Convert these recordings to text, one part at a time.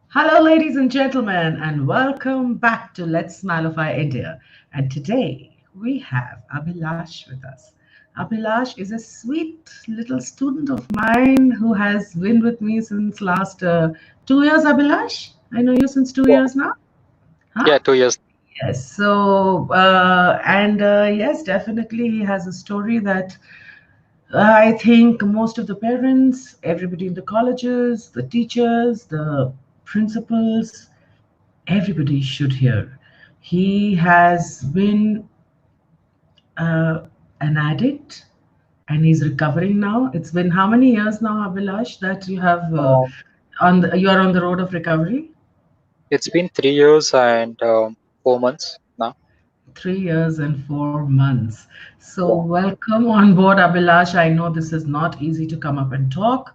Hello, ladies and gentlemen, and welcome back to Let's Smilify India. And today we have Abhilash with us. Abhilash is a sweet little student of mine who has been with me since last 2 years. Abhilash, I know you since two Yeah, years now. Huh? yeah, 2 years. Yes. So, and yes, definitely he has a story that I think most of the parents, everybody in the colleges, the teachers, the principals, everybody should hear. He has been uh, an addict and he's recovering now. It's been how many years now, Abhilash, that you have Um, you are on the road of recovery? it's been 3 years and 4 months now. 3 years and 4 months. So, Yeah, welcome on board, Abhilash. I know this is not easy to come up and talk.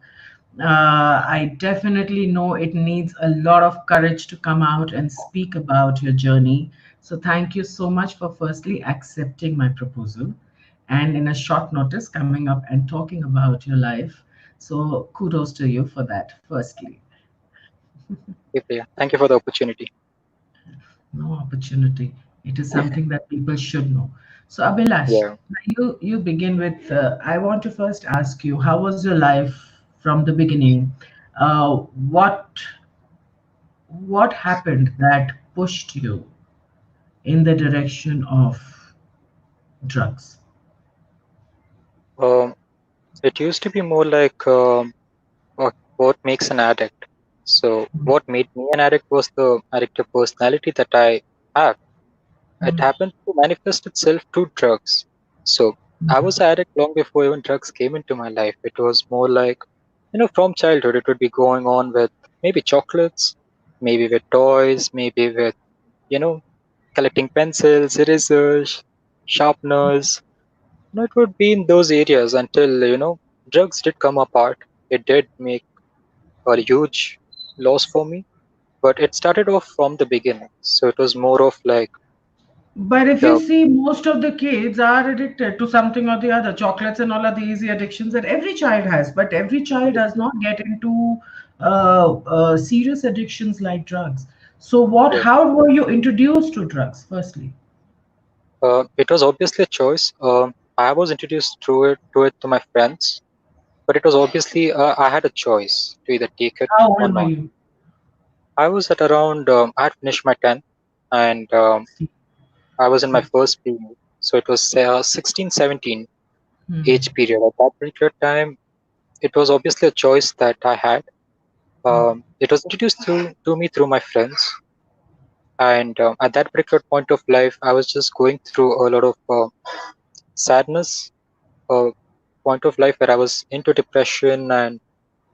I definitely know it needs a lot of courage to come out and speak about your journey. So, thank you so much for firstly accepting my proposal and in a short notice coming up and talking about your life. So, kudos to you for that, firstly. yeah. Thank you for the opportunity. No opportunity. It is something that people should know. So, Abhilash, Yeah. you begin with. I want to first ask you, how was your life from the beginning? Uh, what what happened that pushed you in the direction of drugs? Um, it used to be more like what makes an addict. So what made me an addict was the addictive personality that I have. It Mm, happened to manifest itself through drugs. So I was an addict long before even drugs came into my life. It was more like, from childhood, it would be going on with maybe chocolates, maybe with toys, maybe with, you know, collecting pencils, erasers, sharpeners. It would be in those areas until, drugs did come apart. It did make a huge loss for me, but it started off from the beginning. So it was more of like But if you the see, most of the kids are addicted to something or the other. Chocolates and all are the easy addictions that every child has, but every child does not get into serious addictions like drugs. So, what? yeah. How were you introduced to drugs? Firstly, It was obviously a choice. I was introduced to it to my friends, but it was obviously I had a choice to either take it how or old were not. you? I was at around I had finished my 10th and See, I was in my see. first PU, so it was 16, 17 Hmm. age period. At that particular time, it was obviously a choice that I had. It was introduced to me through my friends, and at that particular point of life, I was just going through a lot of sadness, a point of life where I was into depression, and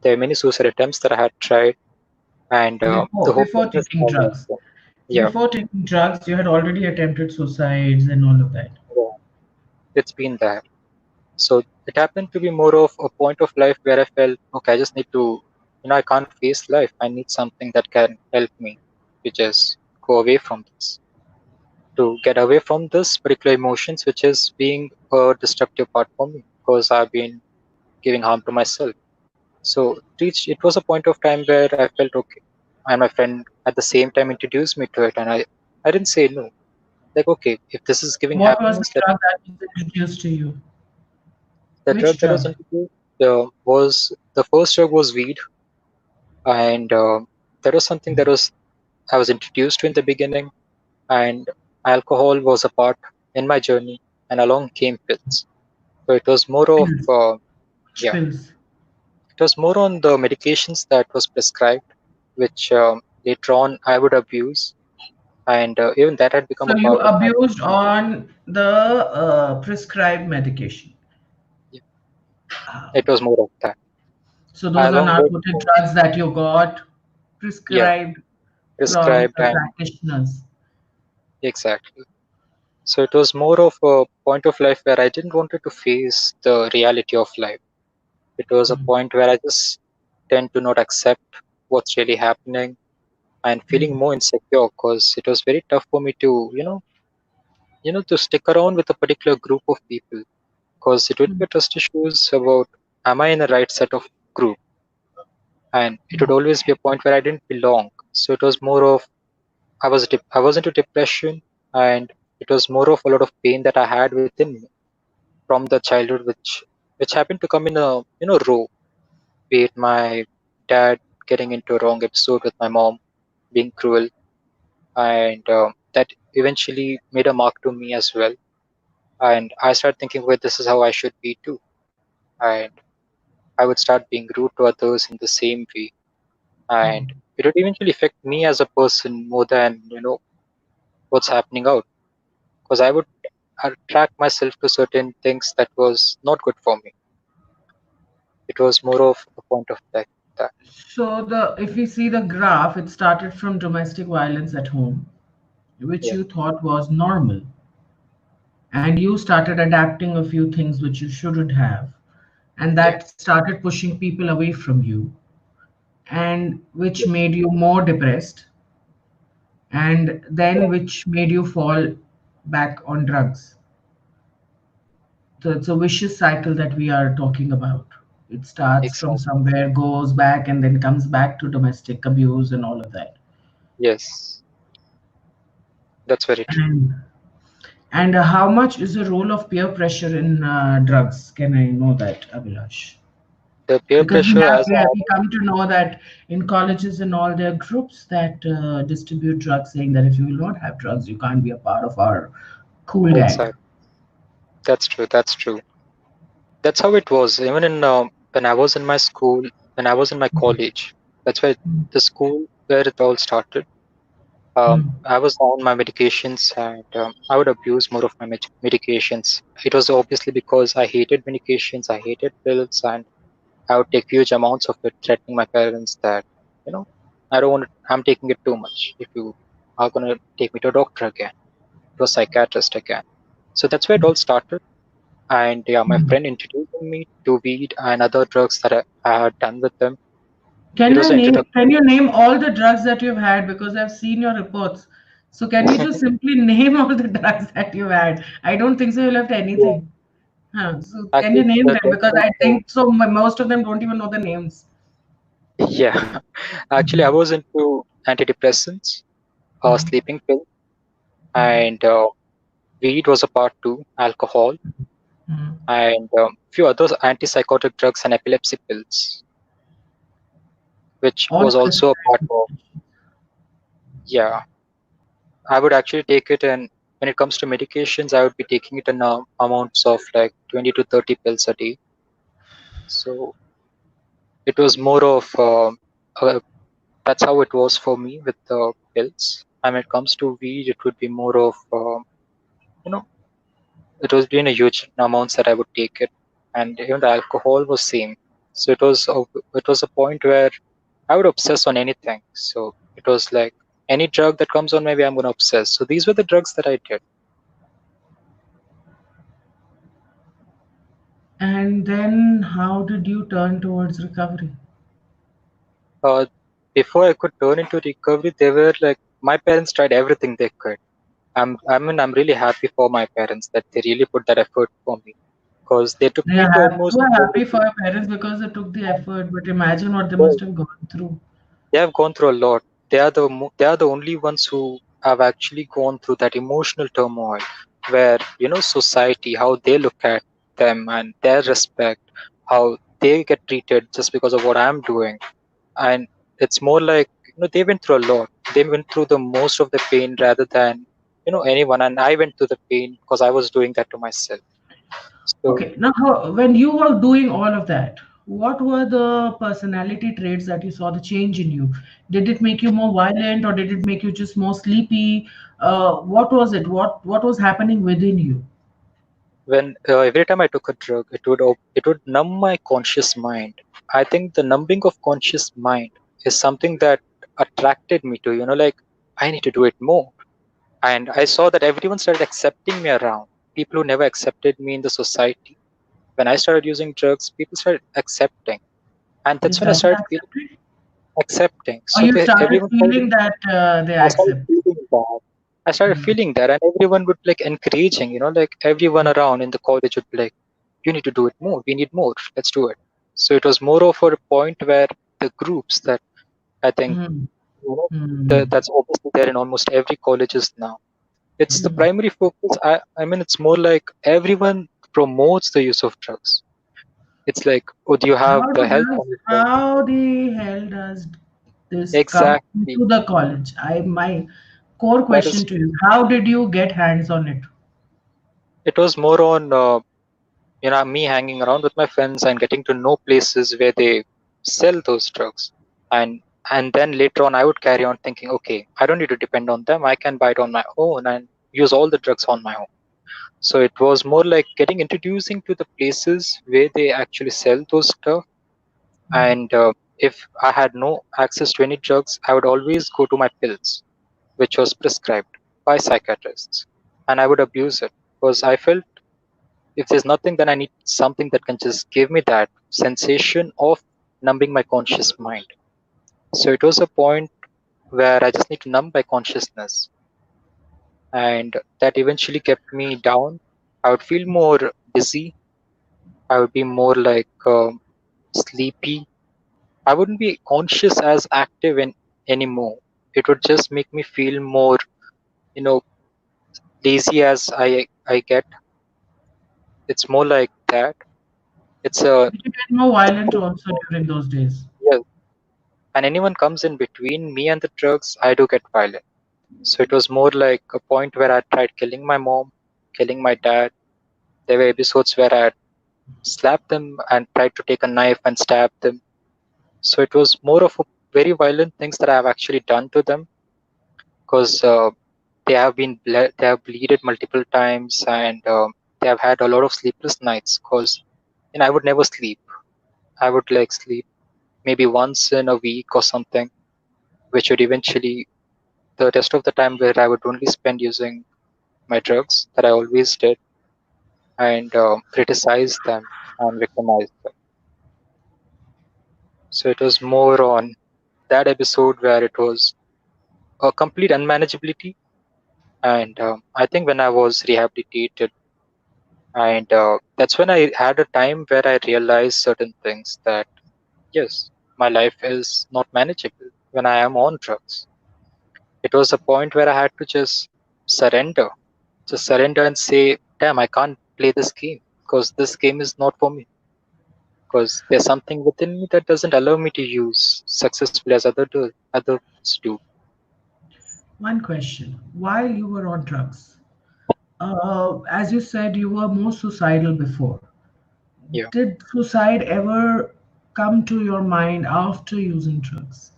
there are many suicide attempts that I had tried, and the Before hopelessness taking I was, drugs, yeah, you had already attempted suicides and all of that. yeah, it's been that. So it happened to be more of a point of life where I felt, okay, I just need to, I can't face life. I need something that can help me to just go away from this, to get away from this particular emotions, which is being a destructive part for me because I've been giving harm to myself. So it was a point of time where I felt okay. And my friend at the same time introduced me to it, and I didn't say no. Like, okay, if this is giving What was the happiness, let drug that was introduced to you? the Which drug that was drug? introduced was the first drug was weed, and that was something that was I was introduced to in the beginning, and alcohol was a part in my journey, and along came pills. So it was more of Pills. yeah, Pills. it was more on the medications that was prescribed, which later on I would abuse, and even that had become So a you part of my life. abused on the prescribed medication. Yeah, Ah, it was more of that. so I those are along with narcotic drugs that you got yeah, prescribed from prescribed the and practitioners. exactly. So it was more of a point of life where I didn't wanted to face the reality of life. It was a Mm, point where I just tend to not accept what's really happening and feeling mm, more insecure because it was very tough for me to, to stick around with a particular group of people because it would mm. be trust issues about am I in the right set of group? and it would always be a point where I didn't belong. So it was more of I was into depression, and it was more of a lot of pain that I had within me from the childhood, which happened to come in a row. Be it my dad getting into a wrong episode with my mom being cruel, and that eventually made a mark to me as well. And I started thinking, well, this is how I should be too. And I would start being rude to others in the same way, and it would eventually affect me as a person more than what's happening out, because I would attract myself to certain things that was not good for me. It was more of a point of that. So the if we see the graph, it started from domestic violence at home, which Yeah, you thought was normal, and you started adapting a few things which you shouldn't have, and yeah, that started pushing people away from you, and which yeah, made you more depressed, and then yeah, which made you fall back on drugs. So it's a vicious cycle that we are talking about. It starts from exactly. somewhere, goes back, and then comes back to domestic abuse and all of that. Yes, that's very true. And how much is the role of peer pressure in drugs? Can I know that, Abhilash? The peer Because pressure, as I we come to know that in colleges and all, there are groups that distribute drugs, saying that if you will not have drugs, you can't be a part of our cool gang. exactly, that's true. That's true. That's how it was. Even in when I was in my school, when I was in my college, that's where Mm, the school where it all started. mm, I was on my medications, and I would abuse more of my medications. It was obviously because I hated medications, I hated pills, and I would take huge amounts of it, threatening my parents that, you know, I don't want it, I'm taking it too much. If you are going to take me to a doctor again, to a psychiatrist again. So that's where it all started. And yeah, my mm. friend introduced me to weed and other drugs that I had done with them. It Can was I an name? introduction. Can you name all the drugs that you've had? Because I've seen your reports. So can you just simply name all the drugs that you had? I don't think so. You left Yeah. anything. Huh. So can you Actually, name the them? drugs Because that, I think so. Most of them don't even know the names. yeah, actually, I was into antidepressants, Mm, sleeping pills, mm, and weed was a part two, alcohol, mm. and few other antipsychotic drugs and epilepsy pills, which All was also a part prescribed. of, yeah, I would actually take it. And when it comes to medications, I would be taking it in amounts of like 20 to 30 pills a day. So it was more of that's how it was for me with the pills. And when it comes to weed, it would be more of you know it was in a huge amounts that I would take it, and even the alcohol was same. So it was a point where I would obsess on anything. So it was like any drug that comes on, maybe I'm gonna obsess. So these were the drugs that I did. And then how did you turn towards recovery? Uh, Before I could turn into recovery, they were like my parents tried everything they could. I'm really happy for my parents that they really put that effort for me, because they took me Yeah, to you almost are happy for everything. your parents because they took the effort, but imagine what they Well, must have gone through. they have gone through a lot. They are the only ones who have actually gone through that emotional turmoil, where society, how they look at them and their respect, how they get treated just because of what I'm doing. And it's more like they went through a lot. They went through the most of the pain rather than anyone, and I went through the pain because I was doing that to myself. So Okay, now when you were doing all of that, what were the personality traits that you saw the change in you? Did it make you more violent, or did it make you just more sleepy? What was it? What was happening within you? when every time I took a drug, it would numb my conscious mind. I think the numbing of conscious mind is something that attracted me to like I need to do it more. And I saw that everyone started accepting me around, people who never accepted me in the society. When I started using drugs, people started accepting, and You that's when I started started feeling accepting, accepting. or So you started everyone started. feeling that they I started accept. feeling that. I started Hmm. feeling that, and everyone would like encouraging, like everyone around in the college would be like, "You need to do it more. We need more. Let's do it." So it was more of a point where the groups that I think Hmm. you know Hmm. that's obviously there in almost every colleges now. It's the Hmm. primary focus. I mean, it's more like everyone promotes the use of drugs. It's like, oh, do you have the health monitor? How the hell does this come Exactly. into the college? My core That is question to you: how did you get hands on it? it was more on me hanging around with my friends and getting to know places where they sell those drugs, and then later on I would carry on thinking, okay, I don't need to depend on them. I can buy it on my own and use all the drugs on my own. So it was more like getting introducing to the places where they actually sell those stuff. And if I had no access to any drugs, I would always go to my pills, which was prescribed by psychiatrists, and I would abuse it because I felt if there's nothing, then I need something that can just give me that sensation of numbing my conscious mind. So it was a point where I just need to numb my consciousness, and that eventually kept me down. I would feel more dizzy. I would be more like sleepy. I wouldn't be conscious as active in anymore. It would just make me feel more, you know, lazy as I get. It's more like that. It's a Did you get more violent also during those days? yes. And anyone comes in between me and the drugs, I do get violent. So it was more like a point where I tried killing my mom, killing my dad. There were episodes where I slapped them and tried to take a knife and stab them. So it was more of a very violent things that I have actually done to them because they have bleeded multiple times, and they have had a lot of sleepless nights because I would never sleep. I would like sleep maybe once in a week or something, which would eventually the rest of the time where I would only spend using my drugs that I always did, and criticize them and victimize them. So it was more on that episode where it was a complete unmanageability. And I think when I was rehabilitated, and that's when I had a time where I realized certain things that yes, my life is not manageable when I am on drugs. It was a point where I had to surrender, just surrender and say, damn, I can't play this game because this game is not for me. Because there's something within me that doesn't allow me to use successfully as others do. One question: while you were on drugs, as you said, you were more suicidal before. Yeah, Did suicide ever come to your mind after using drugs?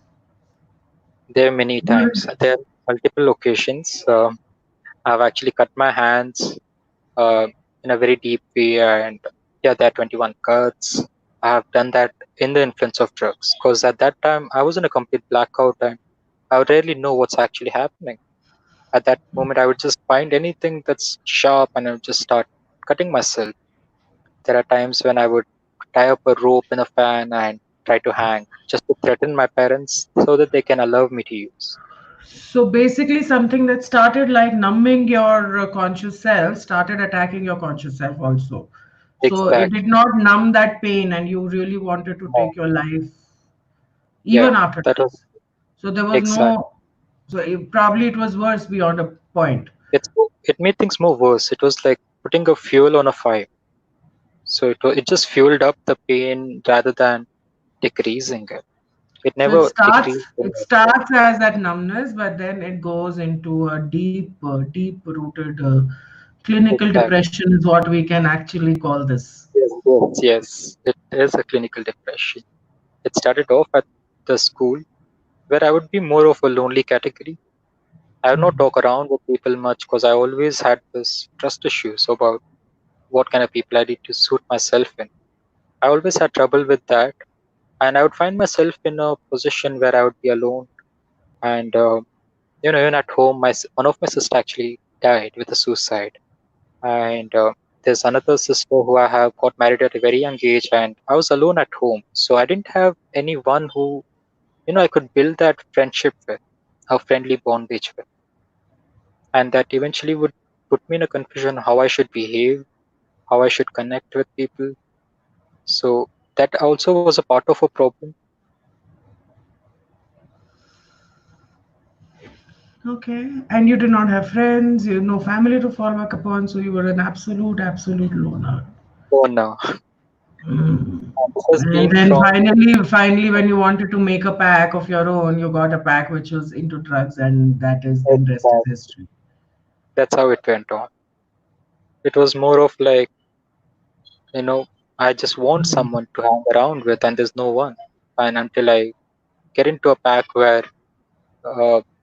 there are many times. During- There are multiple occasions. I've actually cut my hands uh, in a very deep way, and yeah, there are 21 cuts. I have done that in the influence of drugs because at that time I was in a complete blackout and I would rarely know what's actually happening. At that moment, I would just find anything that's sharp and I would just start cutting myself. There are times when I would tie up a rope in a fan and try to hang just to threaten my parents so that they can allow me to use. So basically, something that started like numbing your conscious self started attacking your conscious self also. So it did Exactly. not numb that pain, and you really wanted to No. take your life even Yeah, after that was drugs. So there was exact. no. So probably it was worse beyond a point. It made things more worse. It was like putting a fuel on a fire. So it just fueled up the pain rather than decreasing it. It So it never starts decreased it the starts as that numbness, but then it goes into a deep rooted clinical exact. depression is what we can actually call this. Yes, yes, yes. It is a clinical depression. It started off at the school where I would be more of a lonely category. I would not Hmm. talk around with people much because I always had this trust issues about what kind of people I need to suit myself in. I always had trouble with that, and I would find myself in a position where I would be alone. And even at home, one of my sister actually died with a suicide, and there's another sister who I have got married at a very young age, and I was alone at home, so I didn't have anyone who I could build that friendship with, a friendly bondage with, and that eventually would put me in a confusion how I should behave, how I should connect with people. So that also was a part of a problem. Okay. And you did not have friends, you no family to fall back upon, so you were an absolute, absolute loner. Oh no. Mm. This has And been then from finally, when you wanted to make a pack of your own, you got a pack which was into drugs, and that is then rest is exactly. history. That's how it went on. It was more of like, you know, I just want someone to hang around with, and there's no one. And until I get into a pack where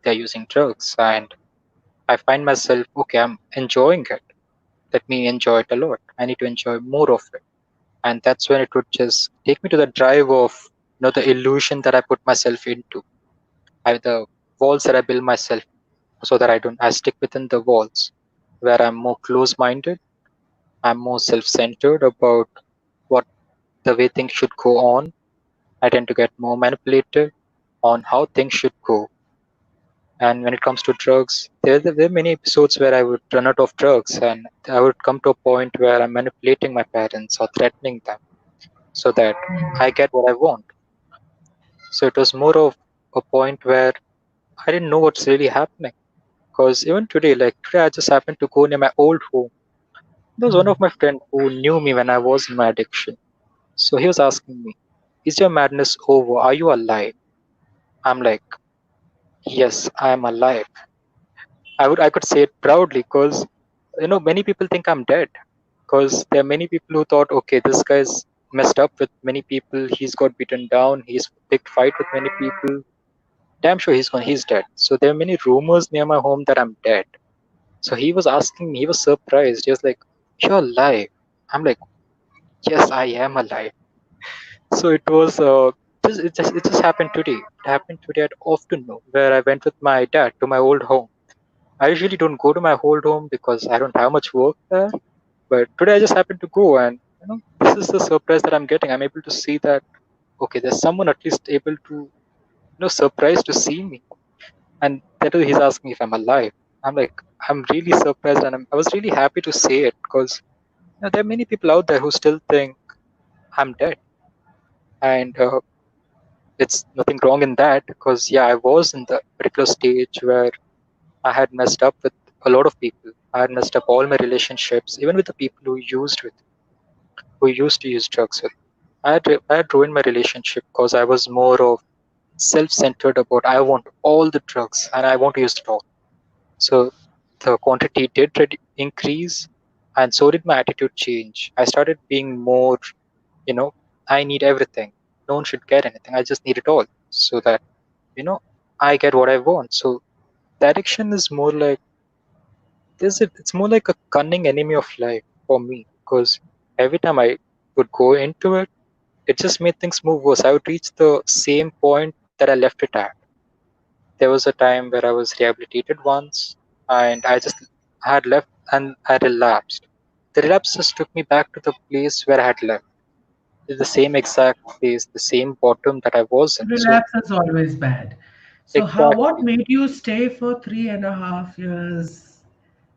they're using drugs, and I find myself, okay, I'm enjoying it. Let me enjoy it a lot. I need to enjoy more of it. And that's when it would just take me to the drive of, the illusion that I put myself into. The walls that I build myself so that I stick within the walls where I'm more close minded, I'm more self centered about what the way things should go on. I tend to get more manipulative on how things should go. And when it comes to drugs, there are many episodes where I would run out of drugs and I would come to a point where I'm manipulating my parents or threatening them so that I get what I want. So it was more of a point where I didn't know what's really happening. Because even today, like today, I just happened to go near my old home. There was one of my friends who knew me when I was in my addiction. So he was asking me, "Is your madness over? Are you alive?" I'm like, "Yes, I am alive." I could say it proudly because many people think I'm dead. Because there are many people who thought, okay, this guy's messed up with many people. He's got beaten down. He's picked fight with many people. Damn sure he's gone. He's dead. So there are many rumors near my home that I'm dead. So he was asking me. He was surprised. He was like, "You're alive." I'm like, "Yes, I am alive." So it was it just happened today. It happened today at afternoon where I went with my dad to my old home. I usually don't go to my old home because I don't have much work there. But today I just happened to go, and this is the surprise that I'm getting. I'm able to see that okay, there's someone at least able to surprised to see me, and that he's asking me if I'm alive. I'm like, I'm really surprised, and I was really happy to say it because there are many people out there who still think I'm dead, and it's nothing wrong in that because yeah, I was in the particular stage where I had messed up with a lot of people. I had messed up all my relationships, even with the people who used to use drugs with. I had ruined my relationship because I was more of self-centered about I want all the drugs and I want to use it all. So the quantity did increase, and so did my attitude change. I started being more, you know, I need everything. No one should get anything. I just need it all so that you know I get what I want. So the addiction is more like it's more like a cunning enemy of life for me because every time I would go into it, it just made things move worse. I would reach the same point that I left it at. There was a time where I was rehabilitated once and I had left and I relapsed. The relapse just took me back to the place where I had left. It's the same exact place, the same bottom that I was in. So Relapse is always bad. So what exactly. made you stay for 3.5 years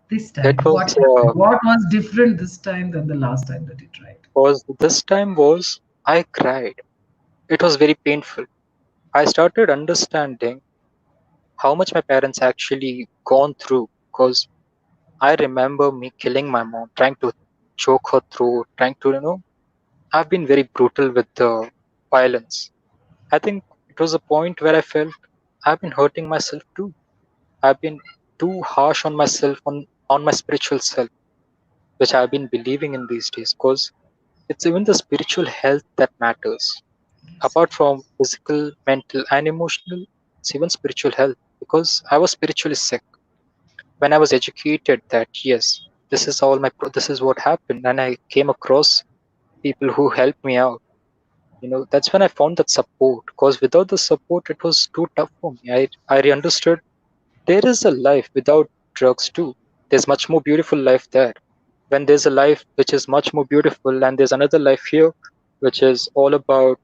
this It time? What was happened? What was different this time than the last time that you tried? was this time was I cried. It was very painful. I started understanding how much my parents actually gone through because I remember me killing my mom, trying to choke her throat, trying to, I've been very brutal with the violence. I think it was a point where I felt I've been hurting myself too. I've been too harsh on myself, on my spiritual self, which I've been believing in these days because it's even the spiritual health that matters. Yes. Apart from physical, mental, and emotional, it's even spiritual health because I was spiritually sick when I was educated that yes, this is what happened, and I came across people who helped me out. That's when I found that support. Because without the support, it was too tough for me. I understood there is a life without drugs too. There's much more beautiful life there. When there's a life which is much more beautiful, and there's another life here, which is all about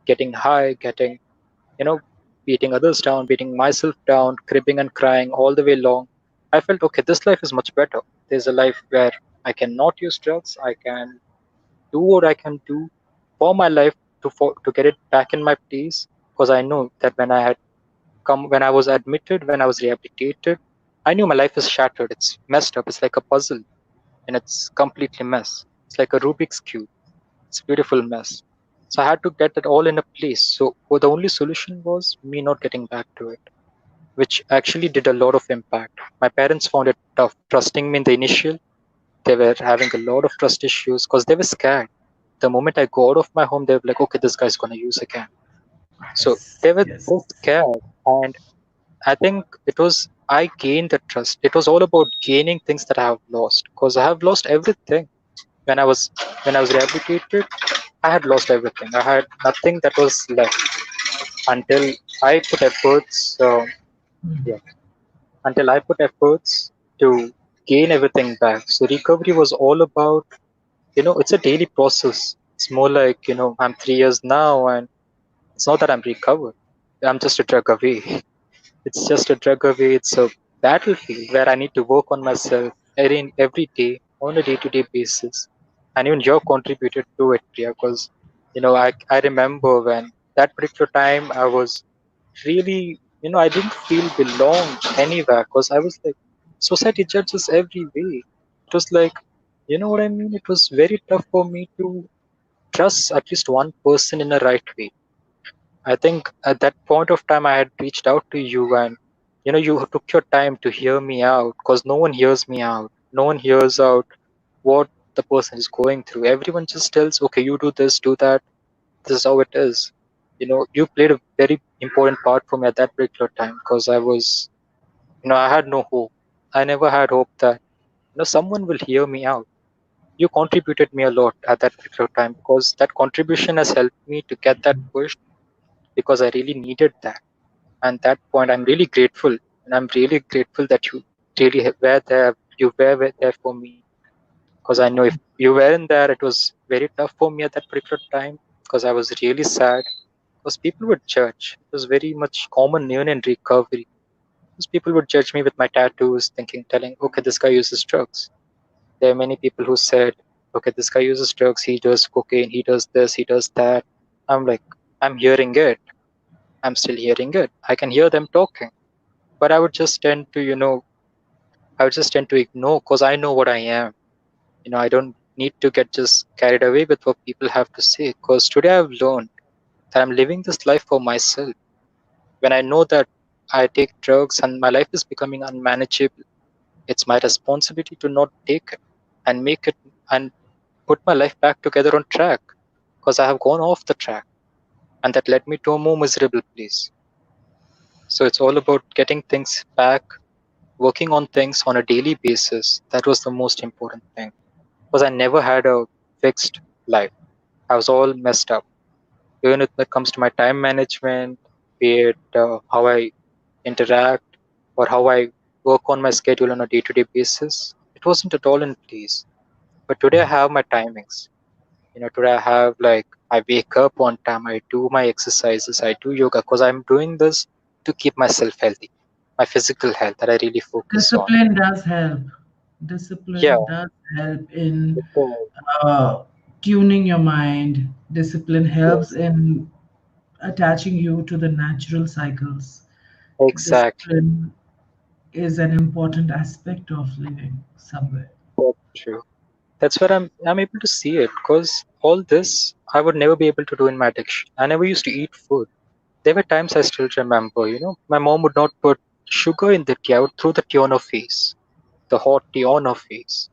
getting high, getting you know, beating others down, beating myself down, cribbing and crying all the way long. I felt, okay, this life is much better. There's a life where I cannot use drugs. I can do what I can do for my life to get it back in my place. Because I know that when I had come when I was admitted, when I was rehabilitated, I knew my life is shattered. It's messed up. It's like a puzzle and it's completely mess. It's like a Rubik's cube. It's a beautiful mess. So I had to get it all in a place. So well, the only solution was me not getting back to it, which actually did a lot of impact. My parents found it tough trusting me in the initial. They were having a lot of trust issues because they were scared. The moment I go out of my home, they were like, okay, this guy's gonna use again. So Yes, they were yes. so scared. And I think it was I gained the trust. It was all about gaining things that I have lost. Because I have lost everything. When I was when I was rehabilitated, I had lost everything. I had nothing that was left until I put efforts. Yeah, until I put efforts to gain everything back. So recovery was all about, it's a daily process. It's more like, I'm 3 years now, and it's not that I'm recovered. I'm just a drug away. It's just a drug away. It's a battlefield where I need to work on myself every day on a day-to-day basis. And even you contributed to it, Priya, because I remember when that particular time I was really, I didn't feel belonged anywhere because I was like, society judges every way. It was like, you know what I mean? It was very tough for me to trust at least one person in a right way. I think at that point of time I had reached out to you, and you took your time to hear me out because no one hears me out. No one hears out what the person is going through. Everyone just tells, okay, you do this, do that. This is how it is. You played a very important part for me at that particular time because I had no hope. I never had hope that someone will hear me out. You contributed me a lot at that particular time because that contribution has helped me to get that push because I really needed that. And that point, I'm really grateful, and I'm really grateful that you really were there. You were there for me because I know if you weren't there, it was very tough for me at that particular time because I was really sad because people would judge. It was very much common even in recovery. Because people would judge me with my tattoos, telling, okay, this guy uses drugs. There are many people who said, okay, this guy uses drugs, he does cocaine, he does this, he does that. I'm like, I'm hearing it. I'm still hearing it. I can hear them talking. But I would just tend to ignore because I know what I am. I don't need to get just carried away with what people have to say because today I've learned that I'm living this life for myself. When I know that I take drugs and my life is becoming unmanageable, it's my responsibility to not take it and make it and put my life back together on track because I have gone off the track and that led me to a more miserable place. So it's all about getting things back, working on things on a daily basis. That was the most important thing because I never had a fixed life. I was all messed up. Even when it comes to my time management, be it how I interact or how I work on my schedule on a day-to-day basis, it wasn't at all in place. But today I have my timings. Today I have like I wake up on time, I do my exercises, I do yoga because I'm doing this to keep myself healthy, my physical health that I really focus on. Discipline does help. Yeah, Discipline does help in because, uh, tuning your mind. Discipline helps yes, in attaching you to the natural cycles. exactly. Discipline is an important aspect of living somewhere. That's true. That's where I'm able to see it because all this I would never be able to do in my addiction. I never used to eat food. There were times I still remember, my mom would not put sugar in the tea. I would throw the tea on her face, the hot tea on her face.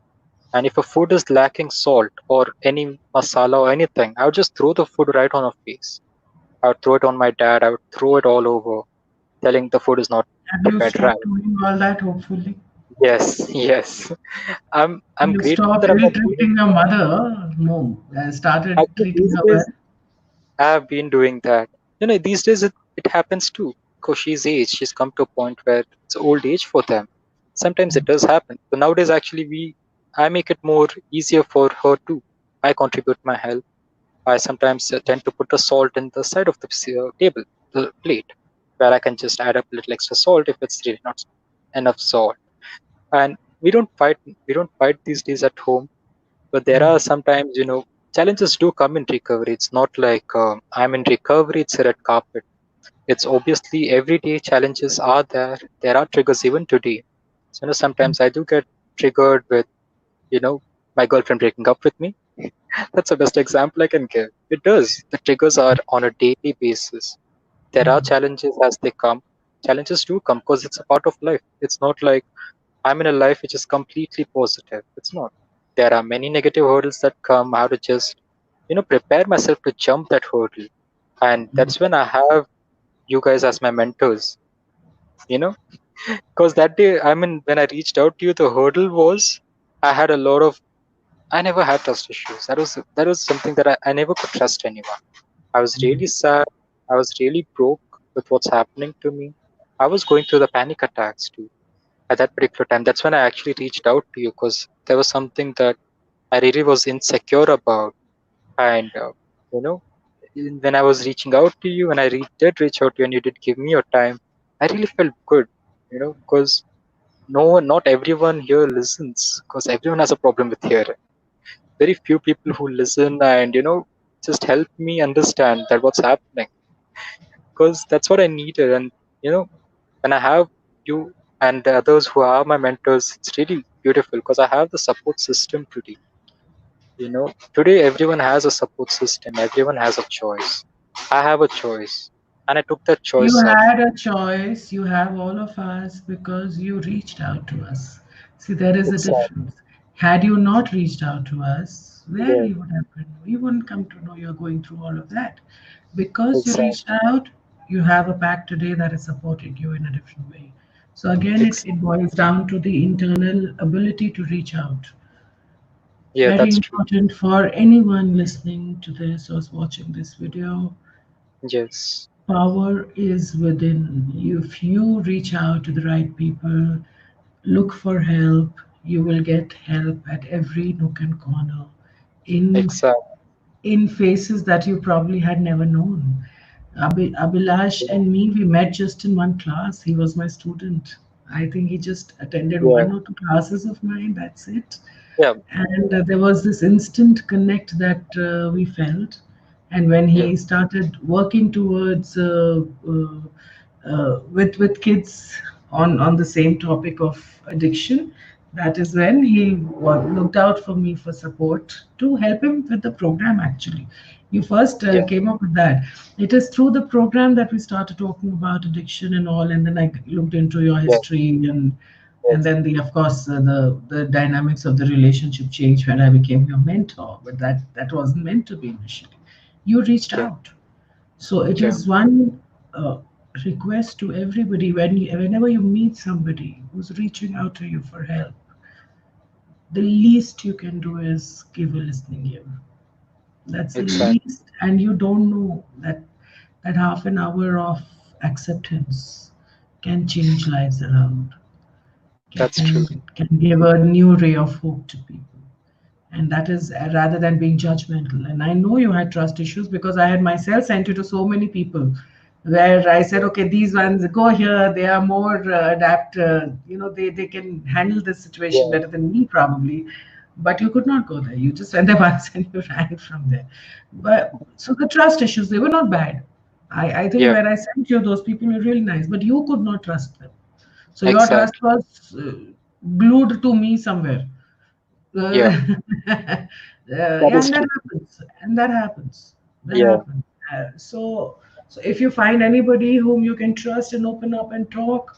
And if a food is lacking salt or any masala or anything, I would just throw the food right on her face. I would throw it on my dad. I would throw it all over, telling the food is not Have you prepared right. stopped doing all that, hopefully? Yes, yes. I'm You grateful stopped that I'm ill not doing treating your mother. No, started actually treating these her well. days. I have been doing that. These days it happens too. Because she's aged, she's come to a point where it's old age for them. Sometimes it does happen. So nowadays, actually, I make it more easier for her too. I contribute my help. I sometimes tend to put the salt in the side of the table, the plate, where I can just add up a little extra salt if it's really not enough salt. And we don't fight. We don't fight these days at home, but there are sometimes, challenges do come in recovery. It's not like I'm in recovery, it's a red carpet. It's obviously everyday challenges are there. There are triggers even today. So, sometimes I do get triggered with, you know, my girlfriend breaking up with me. That's the best example I can give. It does. The triggers are on a daily basis. There are challenges as they come. Challenges do come because it's a part of life. It's not like I'm in a life which is completely positive. It's not. There are many negative hurdles that come. I have to just, prepare myself to jump that hurdle. And that's when I have you guys as my mentors, you know, because that day, I mean, when I reached out to you, the hurdle was I had a lot of, I never had trust issues. That was something that I never could trust anyone. I was really sad. I was really broke with what's happening to me. I was going through the panic attacks too at that particular time. That's when I actually reached out to you because there was something that I really was insecure about. And, when I was reaching out to you and did reach out to you and you did give me your time, I really felt good, because not everyone here listens because everyone has a problem with hearing. Very few people who listen and, just help me understand that what's happening because that's what I needed. And, you know, when I have you and the others who are my mentors, it's really beautiful because I have the support system today. Today everyone has a support system, everyone has a choice. I have a choice, and I took that You choice up. had a choice, you have all of us because you reached out to us. See, there is a Exactly. difference. Had you not reached out to us, where Yeah, we would have been? We wouldn't come to know you're going through all of that. Because you reached exactly. out, you have a pack today that is supporting you in a different way. So, again, Exactly. it boils down to the internal ability to reach out. Yeah, Very that's true. important for anyone listening to this or watching this video. Yes, Power is within. If you reach out to the right people, look for help, you will get help at every nook and corner in exactly. in faces that you probably had never known. Abhilash Yeah, and me, we met just in one class. He was my student. I think he just attended yeah, one or two classes of mine. That's it. yeah, And there was this instant connect that we felt. And when yeah, he started working towards with kids on the same topic of addiction, that is when he looked out for me for support to help him with the program. Actually, you first yeah, came up with that. It is through the program that we started talking about addiction and all, and then I looked into your yeah, history, and yes, then the of course the dynamics of the relationship changed when I became your mentor. But that wasn't meant to be initially. You reached yeah, out, so it yeah. is one request to everybody whenever you meet somebody who's reaching out to you for help, the least you can do is give a listening ear. That's the Exactly. least, and you don't know that half an hour of acceptance can change lives around, That's true. can give a new ray of hope to people. And that is rather than being judgmental. And I know you had trust issues because I had myself sent you to so many people where I said, Yeah, okay, these ones go here, they are more adapt, they can handle this situation yeah, better than me probably. But you could not go there. You just went there once and you ran from there. But so the trust issues, they were not bad. I think yeah, when I sent you, those people were really nice, but you could not trust them. So your trust exactly. was glued to me somewhere. Yeah, that Yeah, is and that true. happens. And that happens. That Yeah, happens. So if you find anybody whom you can trust and open up and talk,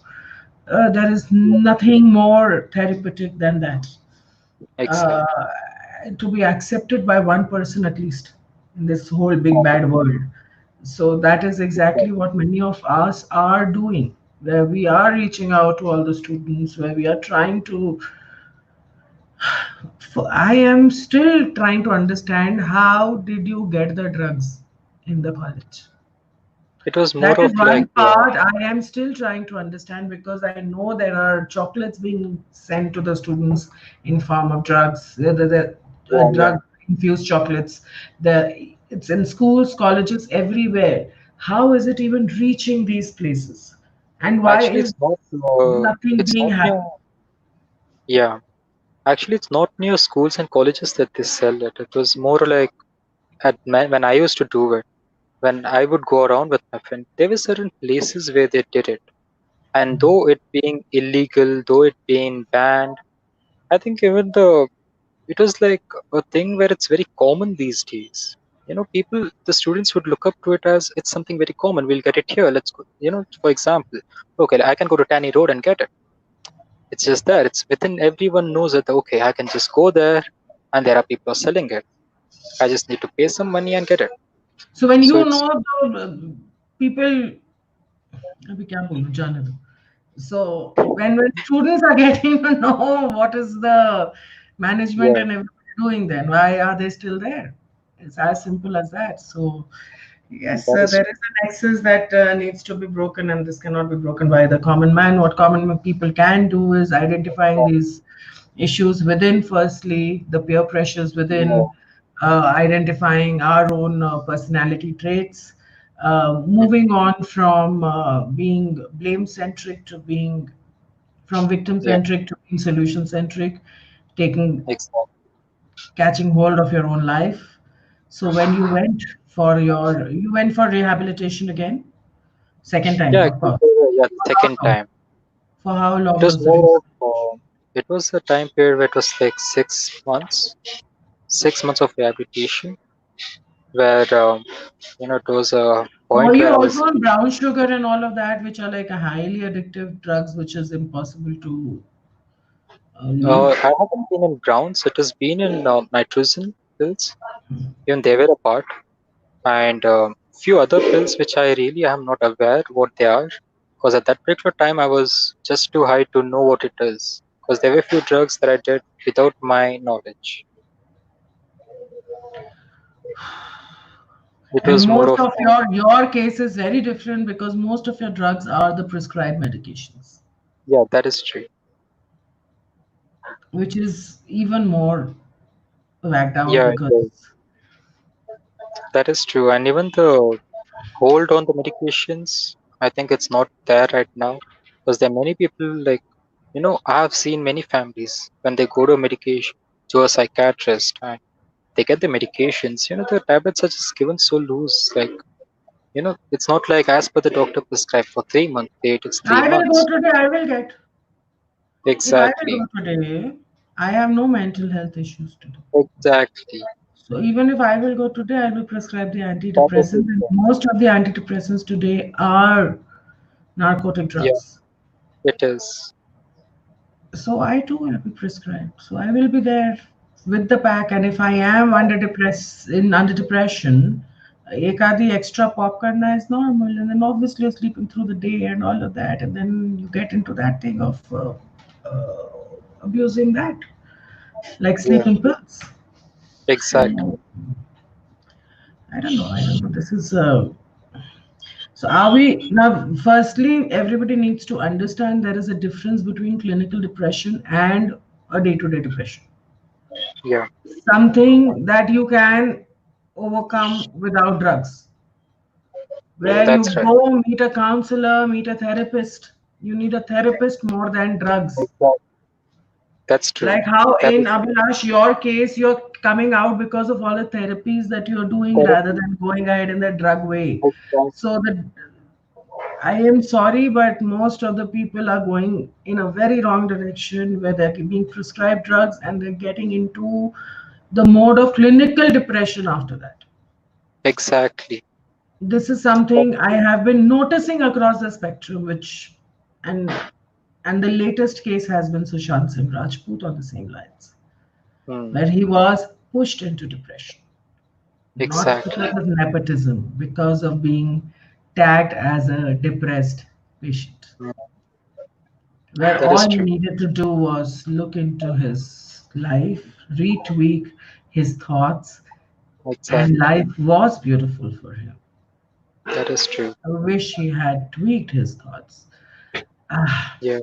there is yeah, nothing more therapeutic than that. Uh, exactly. to be accepted by one person at least in this whole big bad world. So that is exactly what many of us are doing, where we are reaching out to all the students, where we are trying to. I am still trying to understand how did you get the drugs in the college? It was more That of is like, one part I am still trying to understand because I know there are chocolates being sent to the students in form of drugs, the yeah, yeah. drug infused chocolates. It's in schools, colleges, everywhere. How is it even reaching these places? And why Actually, is nothing it's being not near, happening? yeah. Actually, it's not near schools and colleges that they sell it. It was more like when I used to do it. when I would go around with my friend, there were certain places where they did it. And though it being illegal, though it being banned, I think even it was like a thing where it's very common these days. The students would look up to it as it's something very common. We'll get it here. Let's go. For example, okay, I can go to Tanny Road and get it. It's just there. It's within everyone knows that okay, I can just go there, and there are people selling it. I just need to pay some money and get it. So when So you it's know the people, अभी क्या बोलूं, जाने दो. So when students are getting to know what is the management yeah, and everybody doing, then why are they still there? It's as simple as that. So yes, that is there is a nexus that needs to be broken, and this cannot be broken by the common man. What common people can do is identifying these issues within, firstly, the peer pressures yeah, within, identifying our own personality traits, mm, moving on from being blame centric to being from victim yeah, centric to being solution centric, taking exactly. catching hold of your own life. So when you went for rehabilitation again, second time, Yeah, of actually, course. yeah, For how second long? time. For how It long was was the more of, rehabilitation? it was a time period where it was like 6 months, 6 months of rehabilitation, where, it was a So were point you where I also was, on brown sugar and all of that, which are like a highly addictive drugs, which is impossible to leave? I haven't been in browns, it has been in nitrogen pills, even they were a part, and few other pills which I really am not aware what they are, because at that particular time I was just too high to know what it is, because there were few drugs that I did without my knowledge. It And was more most of, of your case is very different because most of your drugs are the prescribed medications, yeah, that is true. which is even more whacked out Yeah, it because is. That is true. And even the hold on the medications, I think it's not there right now. Because there are many people like, I have seen many families when they go to a medication to a psychiatrist and they get the medications, the tablets are just given so loose. Like, it's not like as per the doctor prescribed for 3 months, it's three I will go months. today, I will get. If I will Exactly. go today, I have no mental health issues today. Exactly. So even if I will go today, I will prescribe the That is it. antidepressants. And most of the antidepressants today are narcotic Yeah, drugs. it is. So I too will be prescribed. So I will be there with the pack. And if I am under depression, एक आधी extra pop karna is normal. And then obviously you're sleeping through the day and all of that. And then you get into that thing of abusing that, like Yeah, sleeping pills. exactly. So I don't know. I don't know. This is so are we now? Firstly, everybody needs to understand there is a difference between clinical depression and a day-to-day depression. Yeah, Something that you can overcome without drugs, where you that's right. go meet a counselor, meet a therapist. You need a therapist more than drugs. Exactly. That's true. Like how That in is Abhilash, your case, you're coming out because of all the therapies that you're doing rather therapy. than going ahead in the drug way. Exactly. So the I am sorry, but most of the people are going in a very wrong direction where they're being prescribed drugs and they're getting into the mode of clinical depression after that. Exactly. This is something I have been noticing across the spectrum, which and and the latest case has been Sushant Singh Rajput on the same lines, Hmm. where he was pushed into depression, not Exactly. because of nepotism, because of being tagged as a depressed patient, Hmm. where That is all he true. needed to do was look into his life, retweak his thoughts, and Exactly. life was beautiful for him. That is true. I wish he had tweaked his thoughts. Ah, Yeah.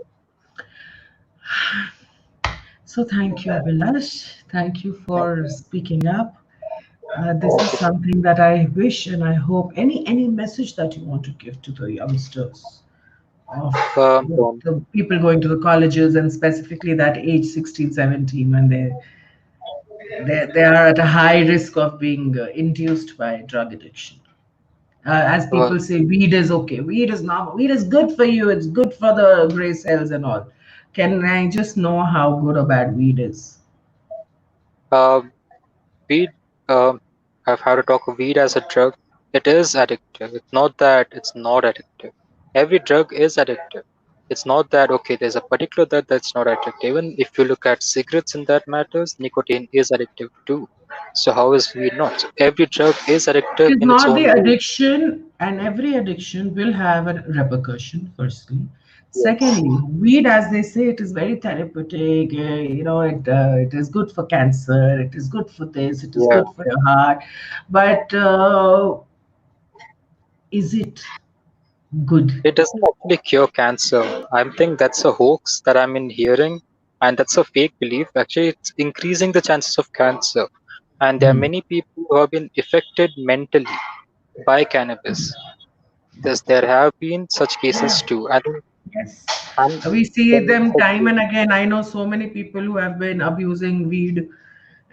so thank you, Abhilash. Thank you Thank for speaking up. This is thank you. something that I wish and I hope any message that you want to give to the youngsters of Don't. the people going to the colleges and specifically that age 16, 17 when they are at a high risk of being induced by drug addiction. As Well, people say, weed is okay. Weed is normal. Weed is good for you. It's good for the gray cells and all. Can I just know how good or bad weed is? uh, weed, um, I've had to talk of weed as a drug. It is addictive. It's not that it's not addictive. Every drug is addictive. It's not that, okay, there's a particular drug that's not addictive. Even if you look at cigarettes in that matters, nicotine is addictive too. So how is weed not? So every drug is It addictive is in its not the own way. addiction, and every addiction will have a repercussion, firstly. Yes. Secondly, weed, as they say, it is very therapeutic. It is good for cancer, it is good for this, it is Yeah. good for your heart. But is it good? It doesn't actually cure cancer. I think that's a hoax that I'm in hearing, and that's a fake belief. Actually, it's increasing the chances of cancer. And there are Hmm. many people who have been affected mentally by cannabis. There have been such cases too. I think, Yes. and We see there may be them such time cases. and again. I know so many people who have been abusing weed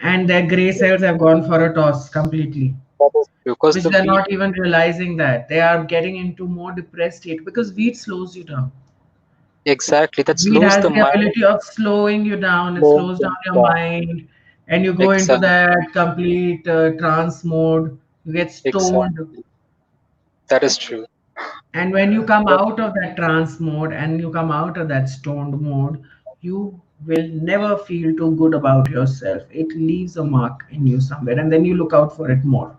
and their gray cells have gone for a toss completely, That is because which the they're weed, not even realizing that they are getting into more depressed state because weed slows you down. exactly, that Weed slows has the the mind, ability of slowing you down. It slowing slows down things your down. mind, and you go into Exactly, that complete trance mode. You get stoned, exactly. That is true. and when you come But out of that trance mode and you come out of that stoned mode, you will never feel too good about yourself. It leaves a mark in you somewhere, and then you look out for it more.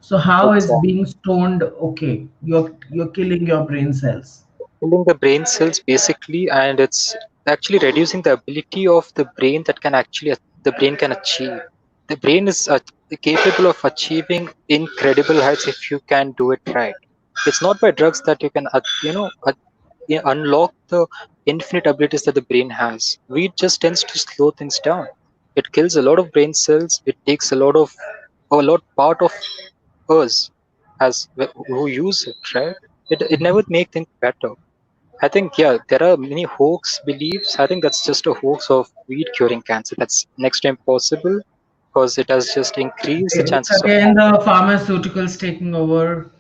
So how is exactly. being stoned okay? You're killing your brain cells. Killing the brain cells basically, and it's actually reducing the ability of the brain that can actually the brain can achieve. The brain is capable of achieving incredible heights if you can do it right. It's not by drugs that you can unlock the infinite abilities that the brain has. Weed just tends to slow things down. It kills a lot of brain cells. It takes a lot part of us as who use it, right? It never make things better. I think, yeah, there are many hoax beliefs. I think that's just a hoax of weed curing cancer. That's next to impossible because it has just increased the It's chances of again cancer. the pharmaceuticals taking over,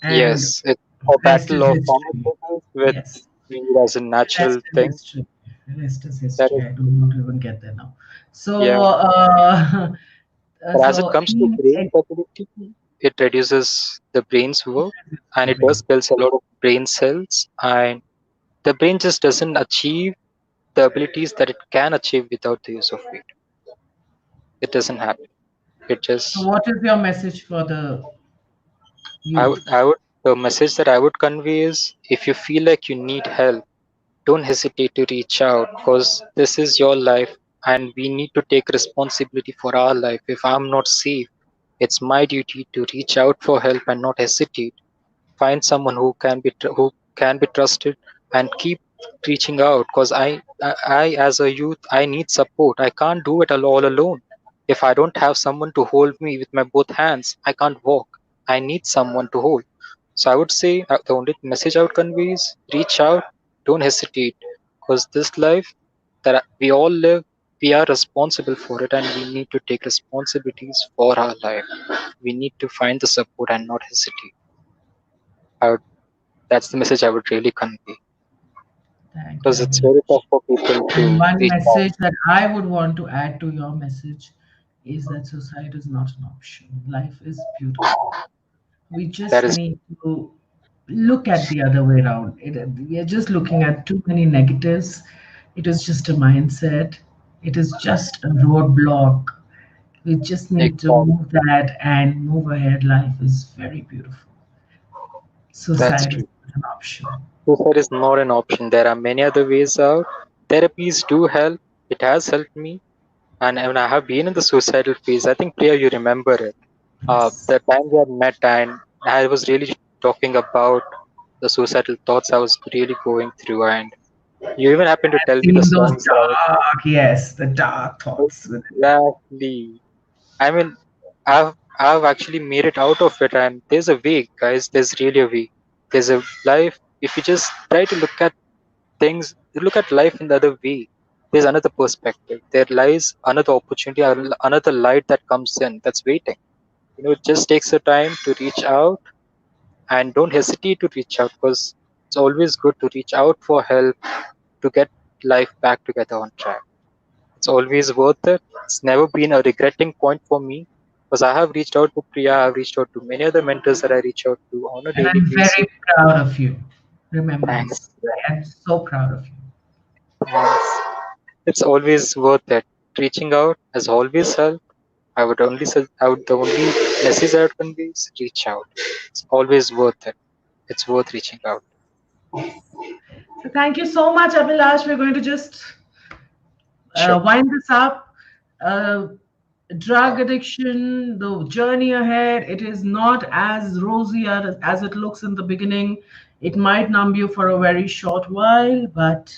and Yes, it's a rest battle is of history. pharmaceuticals with Yes. weed as a natural Rest is thing. history. Rest is That history. is, I do not even get there now. yeah. So, But as it so comes to brain stability, it reduces the brain's work and the it does brain. kills a lot of brain cells. And the brain just doesn't achieve the abilities that it can achieve without the use of weed. It doesn't happen. It So, just what is your message for the youth? I would the message that I would convey is if you feel like you need help, don't hesitate to reach out because this is your life and we need to take responsibility for our life. If I'm not safe, it's my duty to reach out for help and not hesitate. Find someone who can be trusted and keep reaching out because I as a youth I need support. I can't do it all alone. If I don't have someone to hold me with my both hands, I can't walk. I need someone to hold. So I would say the only message I would convey is reach out, don't hesitate, because this life that we all live, we are responsible for it, and we need to take responsibilities for our life. We need to find the support and not hesitate. I would, that's the message I would really convey, Thank you, because it's very tough Abhilash. for people And to one reach out. message that I would want to add to your message is that suicide is not an option. Life is beautiful. We That just is need to look at the other way around. We are just looking at too many negatives. It is just a mindset. It is just a roadblock. We just need to exactly move that and move ahead. Life is very beautiful. that's Suicide is true. not an option. Suicide is not an option. There are many other ways out. Therapies do help. It has helped me. And when I have been in the suicidal phase, I think Priya, you remember it. Yes. The time we had met, and I was really talking about the suicidal thoughts I was really going through, and you even happened to I've tell me the seen those songs that I was dark, yes, the dark thoughts with it. exactly. I mean, I've actually made it out of it, and there's a way, guys. There's really a way. There's a life. If you just try to look at things, look at life in the other way. There's another perspective. There lies another opportunity, another light that comes in that's waiting. It just takes a time to reach out and don't hesitate to reach out, because it's always good to reach out for help to get life back together on track. It's always worth it. It's never been a regretting point for me, because I have reached out to Priya, I've reached out to many other mentors that I reach out to on a And daily I'm basis. very proud of you. Remember Thanks. this. I am so proud of you. Thanks. It's always worth it. Reaching out has always helped. The only message I would convey is reach out. It's always worth it. It's worth reaching out. So thank you so much, Abhilash. We're going to just Sure. wind this up. Uh, Drug addiction, the journey ahead, it is not as rosy as it looks in the beginning. It might numb you for a very short while, but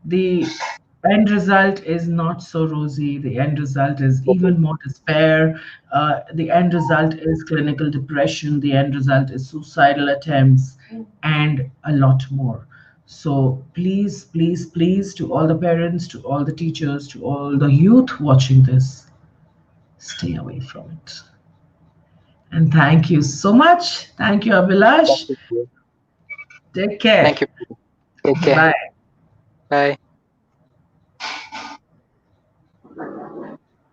the end result is not so rosy. The end result is even more despair. The end result is clinical depression. The end result is suicidal attempts and a lot more. So please, please, please, to all the parents, to all the teachers, to all the youth watching this, stay away from it. And thank you so much. Thank you, Thank Abhilash. you. Take Thank care. you. Take care. Bye. Bye.